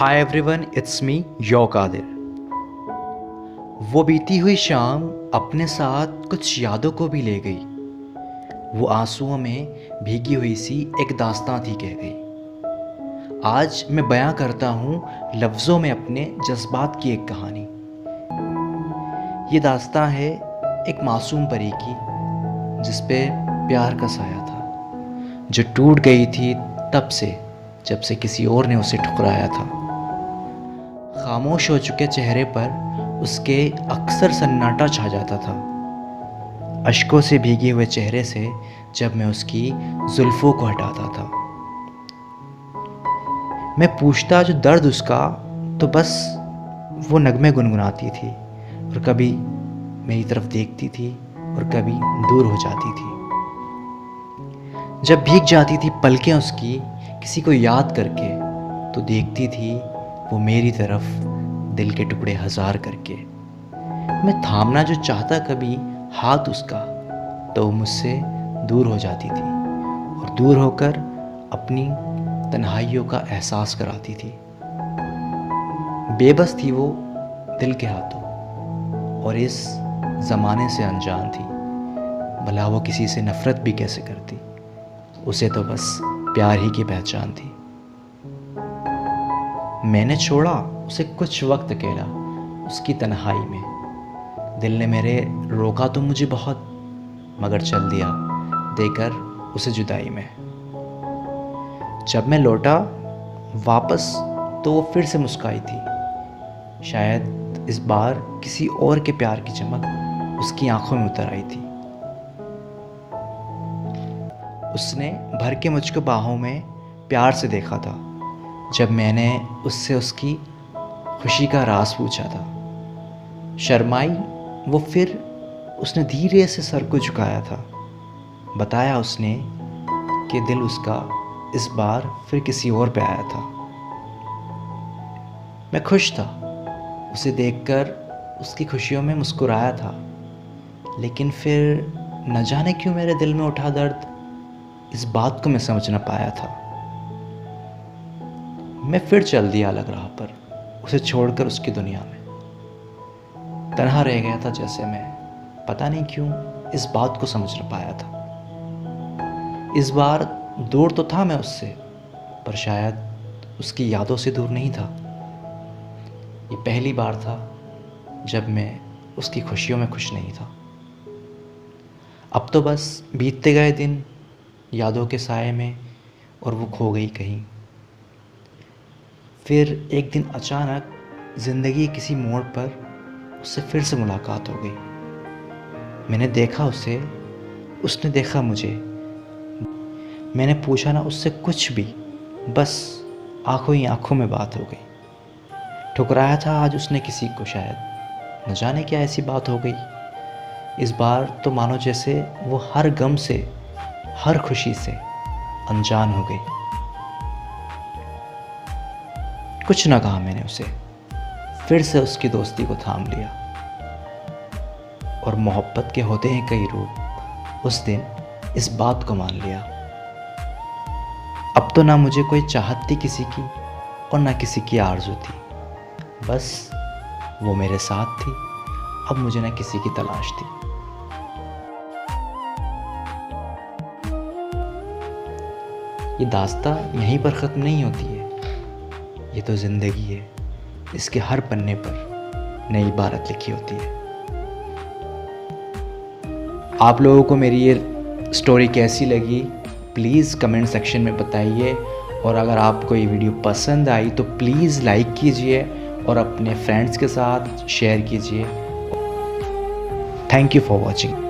Hi everyone, it's me your Kadir. वो बीती हुई शाम अपने साथ कुछ यादों को भी ले गई। वो आंसुओं में भीगी हुई सी एक दास्तां थी कह गई। आज मैं बयां करता हूँ लफ्ज़ों में अपने जज्बात की एक कहानी। ये दास्तां है एक मासूम परी की जिस पे प्यार का साया था, जो टूट गई थी तब से जब से किसी और ने उसे ठुकराया था। खामोश हो चुके चेहरे पर उसके अक्सर सन्नाटा छा जाता था। अश्कों से भीगे हुए चेहरे से जब मैं उसकी जुल्फ़ों को हटाता था, मैं पूछता जो दर्द उसका, तो बस वो नगमे गुनगुनाती थी और कभी मेरी तरफ देखती थी और कभी दूर हो जाती थी। जब भीग जाती थी पलकें उसकी किसी को याद करके, तो देखती थी वो मेरी तरफ दिल के टुकड़े हजार करके। मैं थामना जो चाहता कभी हाथ उसका, तो वो मुझसे दूर हो जाती थी और दूर होकर अपनी तन्हाइयों का एहसास कराती थी। बेबस थी वो दिल के हाथों और इस ज़माने से अनजान थी। भला वो किसी से नफ़रत भी कैसे करती, उसे तो बस प्यार ही की पहचान थी। मैंने छोड़ा उसे कुछ वक्त अकेला उसकी तन्हाई में। दिल ने मेरे रोका तो मुझे बहुत, मगर चल दिया देकर उसे जुदाई में। जब मैं लौटा वापस तो वो फिर से मुस्काई थी। शायद इस बार किसी और के प्यार की चमक उसकी आंखों में उतर आई थी। उसने भर के मुझको बाहों में प्यार से देखा था जब मैंने उससे उसकी खुशी का राज पूछा था। शर्माई वो, फिर उसने धीरे से सर को झुकाया था। बताया उसने कि दिल उसका इस बार फिर किसी और पे आया था। मैं खुश था, उसे देखकर उसकी खुशियों में मुस्कुराया था, लेकिन फिर न जाने क्यों मेरे दिल में उठा दर्द, इस बात को मैं समझ न पाया था। मैं फिर चल दिया अलग राह पर, उसे छोड़कर उसकी दुनिया में। तन्हा रह गया था जैसे मैं, पता नहीं क्यों इस बात को समझ न पाया था। इस बार दूर तो था मैं उससे, पर शायद उसकी यादों से दूर नहीं था। ये पहली बार था जब मैं उसकी खुशियों में खुश नहीं था। अब तो बस बीतते गए दिन यादों के साए में, और वो खो गई कहीं। फिर एक दिन अचानक ज़िंदगी किसी मोड़ पर उससे फिर से मुलाकात हो गई। मैंने देखा उसे, उसने देखा मुझे। मैंने पूछा ना उससे कुछ भी, बस आंखों ही आंखों में बात हो गई। ठुकराया था आज उसने किसी को, शायद न जाने क्या ऐसी बात हो गई। इस बार तो मानो जैसे वो हर गम से, हर खुशी से अनजान हो गई। कुछ ना कहा मैंने उसे, फिर से उसकी दोस्ती को थाम लिया। और मोहब्बत के होते हैं कई रूप, उस दिन इस बात को मान लिया। अब तो ना मुझे कोई चाहत थी किसी की, और ना किसी की आरज़ू थी। बस वो मेरे साथ थी, अब मुझे ना किसी की तलाश थी। ये दास्तां यहीं पर ख़त्म नहीं होती है, ये तो ज़िंदगी है। इसके हर पन्ने पर नई इबारत लिखी होती है। आप लोगों को मेरी ये स्टोरी कैसी लगी, प्लीज़ कमेंट सेक्शन में बताइए। और अगर आपको ये वीडियो पसंद आई तो प्लीज़ लाइक कीजिए और अपने फ्रेंड्स के साथ शेयर कीजिए। Thank you for watching.